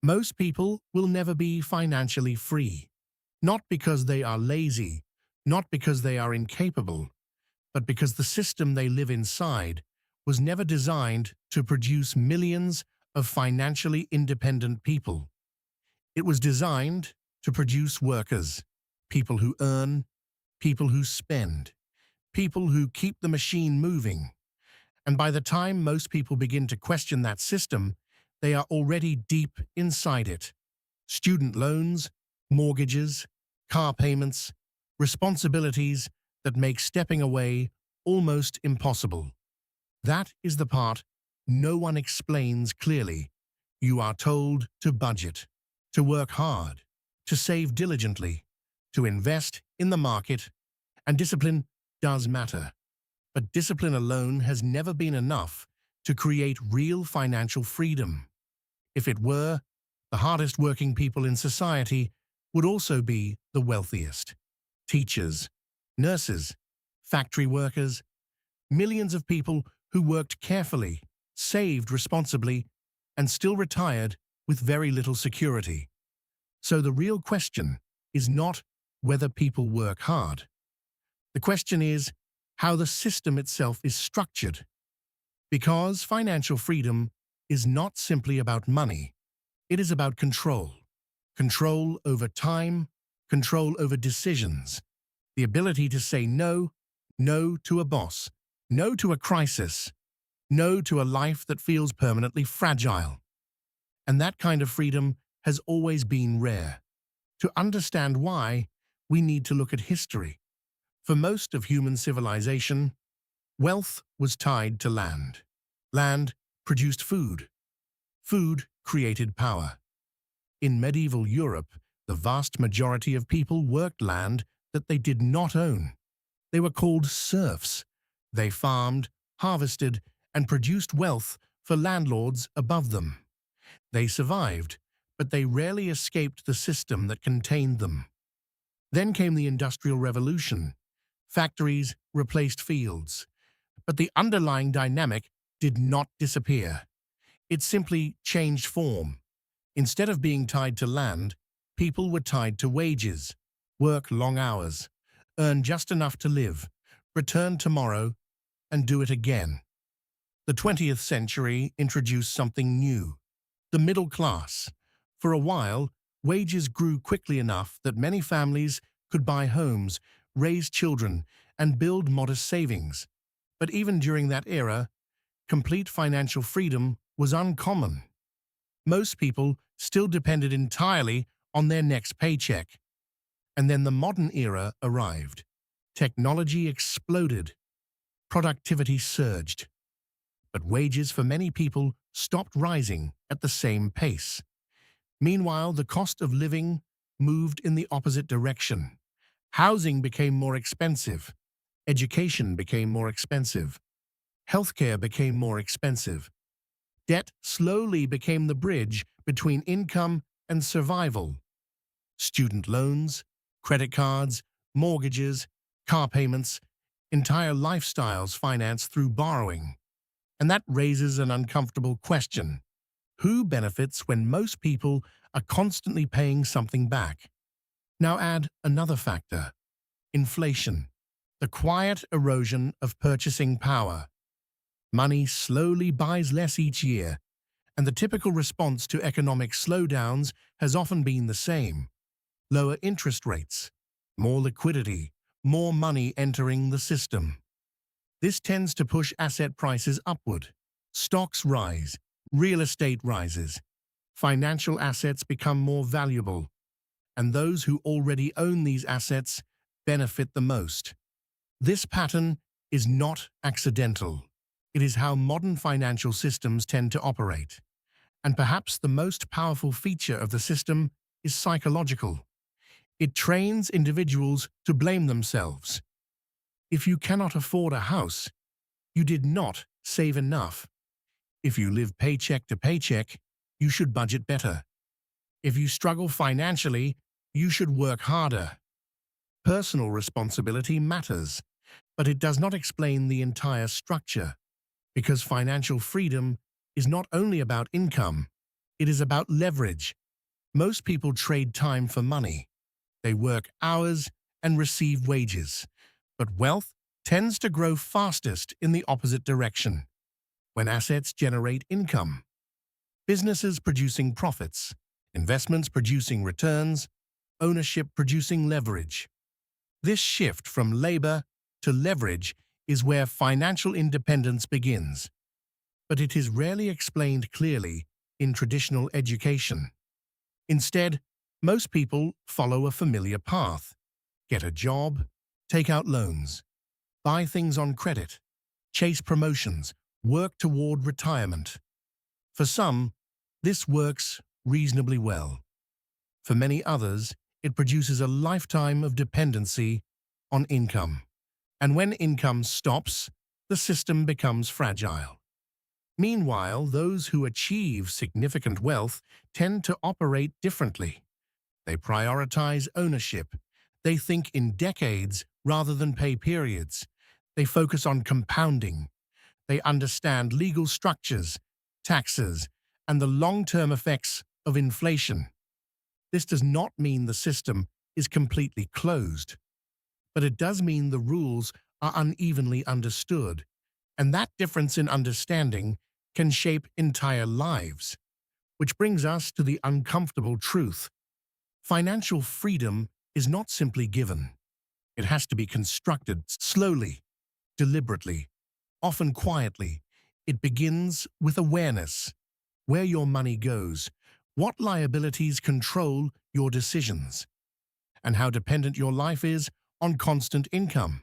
Most people will never be financially free, not because they are lazy, not because they are incapable, but because the system they live inside was never designed to produce millions of financially independent people. It was designed to produce workers, people who earn, people who spend, people who keep the machine moving. And by the time most people begin to question that system, they are already deep inside it. Student loans, mortgages, car payments, responsibilities that make stepping away almost impossible. That is the part no one explains clearly. You are told to budget, to work hard, to save diligently, to invest in the market, and discipline does matter. But discipline alone has never been enough to create real financial freedom. If it were, the hardest working people in society would also be the wealthiest. Teachers, nurses, factory workers, millions of people who worked carefully, saved responsibly, and still retired with very little security. So the real question is not whether people work hard. The question is how the system itself is structured. Because financial freedom is not simply about money. It is about control. Control over time, control over decisions, the ability to say no, no to a boss, no to a crisis, no to a life that feels permanently fragile. And that kind of freedom has always been rare. To understand why, we need to look at history. For most of human civilization, wealth was tied to land. Land produced food. Food created power. In medieval Europe, the vast majority of people worked land that they did not own. They were called serfs. They farmed, harvested, and produced wealth for landlords above them. They survived, but they rarely escaped the system that contained them. Then came the Industrial Revolution. Factories replaced fields, but the underlying dynamic did not disappear. It simply changed form. Instead of being tied to land, people were tied to wages, work long hours, earn just enough to live, return tomorrow, and do it again. The 20th century introduced something new, the middle class. For a while, wages grew quickly enough that many families could buy homes, raise children, and build modest savings. But even during that era, complete financial freedom was uncommon. Most people still depended entirely on their next paycheck. And then the modern era arrived. Technology exploded. Productivity surged. But wages for many people stopped rising at the same pace. Meanwhile, the cost of living moved in the opposite direction. Housing became more expensive. Education became more expensive. Healthcare became more expensive. Debt slowly became the bridge between income and survival. Student loans, credit cards, mortgages, car payments, entire lifestyles financed through borrowing. And that raises an uncomfortable question. Who benefits when most people are constantly paying something back? Now add another factor: inflation, the quiet erosion of purchasing power. Money slowly buys less each year, and the typical response to economic slowdowns has often been the same: lower interest rates, more liquidity, more money entering the system. This tends to push asset prices upward. Stocks rise, real estate rises, financial assets become more valuable, and those who already own these assets benefit the most. This pattern is not accidental. It is how modern financial systems tend to operate. And perhaps the most powerful feature of the system is psychological. It trains individuals to blame themselves. If you cannot afford a house, you did not save enough. If you live paycheck to paycheck, you should budget better. If you struggle financially, you should work harder. Personal responsibility matters, but it does not explain the entire structure, because financial freedom is not only about income, It is about leverage. Most people trade time for money. They work hours and receive wages. But wealth tends to grow fastest in the opposite direction, when assets generate income. Businesses producing profits, investments producing returns, ownership producing leverage. This shift from labor to leverage is where financial independence begins, but it is rarely explained clearly in traditional education. Instead, most people follow a familiar path: get a job, take out loans, buy things on credit, chase promotions, work toward retirement. For some, this works reasonably well. For many others, it produces a lifetime of dependency on income. And when income stops, the system becomes fragile. Meanwhile, those who achieve significant wealth tend to operate differently. They prioritize ownership. They think in decades rather than pay periods. They focus on compounding. They understand legal structures, taxes, and the long-term effects of inflation. This does not mean the system is completely closed, but it does mean the rules are unevenly understood, and that difference in understanding can shape entire lives. Which brings us to the uncomfortable truth. Financial freedom is not simply given. It has to be constructed slowly, deliberately, often quietly. It begins with awareness: where your money goes, what liabilities control your decisions, and how dependent your life is on constant income.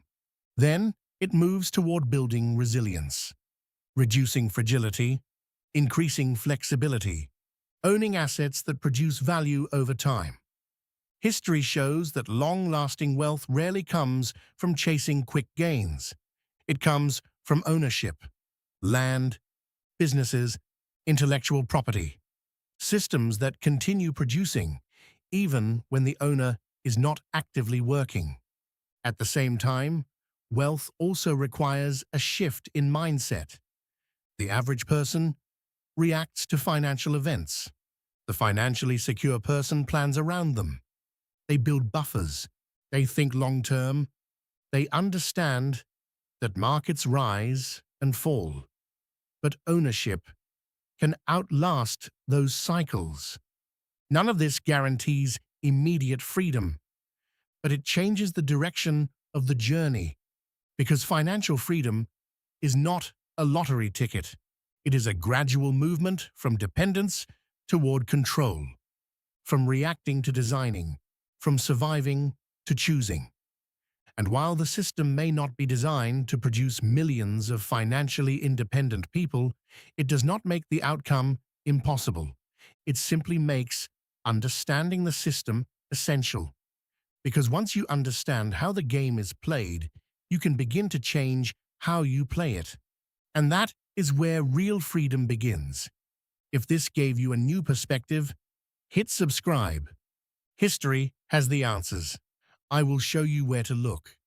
Then it moves toward building resilience, reducing fragility, increasing flexibility, owning assets that produce value over time. History shows that long-lasting wealth rarely comes from chasing quick gains. It comes from ownership: land, businesses, intellectual property, systems that continue producing even when the owner is not actively working. At the same time, wealth also requires a shift in mindset. The average person reacts to financial events. The financially secure person plans around them. They build buffers. They think long-term. They understand that markets rise and fall. But ownership can outlast those cycles. None of this guarantees immediate freedom, but it changes the direction of the journey, because financial freedom is not a lottery ticket. It is a gradual movement from dependence toward control, from reacting to designing, from surviving to choosing. And while the system may not be designed to produce millions of financially independent people, it does not make the outcome impossible. It simply makes understanding the system essential. Because once you understand how the game is played, you can begin to change how you play it. And that is where real freedom begins. If this gave you a new perspective, hit subscribe. History has the answers. I will show you where to look.